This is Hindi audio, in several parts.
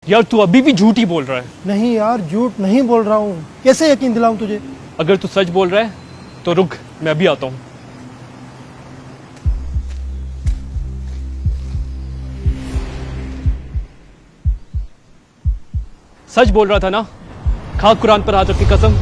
यार तू अभी भी झूठ ही बोल रहा है। नहीं यार, झूठ नहीं बोल रहा हूँ। कैसे यकीन दिलाऊं तुझे? अगर तू सच बोल रहा है तो रुक, मैं अभी आता हूँ। सच बोल रहा था ना? खा कुरान पर हाथ की कसम।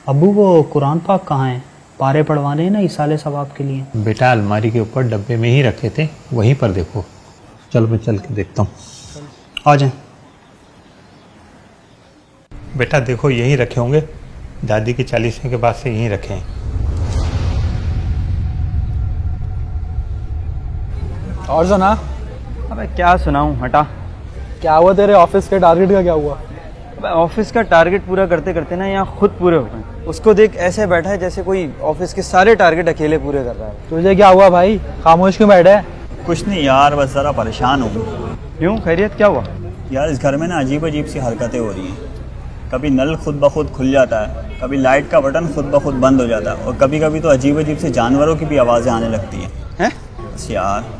अबू वो कुरान पाक कहाँ है? पारे पढ़वाने हैं ना इसाले सवाब के लिए। बेटा अलमारी के ऊपर डब्बे में ही रखे थे, वहीं पर देखो। चल मैं चल के देखता हूँ। आ जाए। बेटा देखो यहीं रखे होंगे, दादी के 40वें के बाद से यहीं रखे हैं। और सुना। अबे क्या सुनाऊं, हटा। क्या हुआ तेरे ऑफिस के टारगेट का? क्या हुआ? अबे ऑफिस का टारगेट पूरा करते करते ना यहाँ खुद पूरे हो गए। उसको देख ऐसे बैठा है जैसे कोई ऑफिस के सारे टारगेट अकेले पूरे कर रहा है। तुझे क्या हुआ भाई? खामोश क्यों बैठा है? कुछ नहीं यार, बस ज़रा परेशान हूँ। क्यों, खैरियत क्या हुआ? यार इस घर में ना अजीब अजीब सी हरकतें हो रही हैं। कभी नल खुद ब खुद खुल जाता है, कभी लाइट का बटन खुद ब खुद बंद हो जाता है, और कभी कभी तो अजीब अजीब से जानवरों की भी आवाज़ें आने लगती हैं। बस यार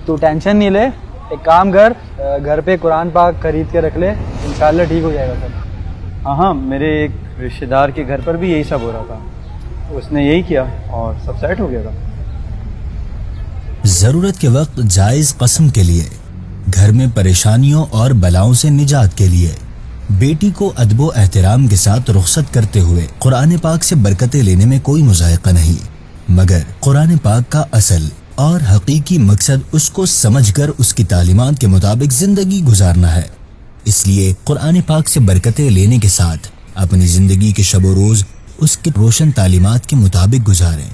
तू टेंशन नहीं ले, एक काम कर, घर पे कुरान पाक खरीद के रख ले, इंशाल्लाह ठीक हो जाएगा सब। हाँ, मेरे एक रिश्तेदार के घर पर भी यही सब हो रहा था। उसने यही किया और सब सेट हो गया था। जरूरत के वक्त जायज कस्म के लिए, घर में परेशानियों और बलाओं से निजात के लिए बेटी को अदबो एहतराम के साथ रुखसत करते हुए कुरान पाक से बरकतें लेने में कोई मुज़ायक़ा नहीं, मगर कुरान पाक का असल और हकीकी मकसद उसको समझकर उसकी तालीमात के मुताबिक जिंदगी गुजारना है। इसलिए कुरान पाक से बरकतें लेने के साथ अपनी जिंदगी के शब रोज उसके रोशन तालीमात के मुताबिक गुजारें।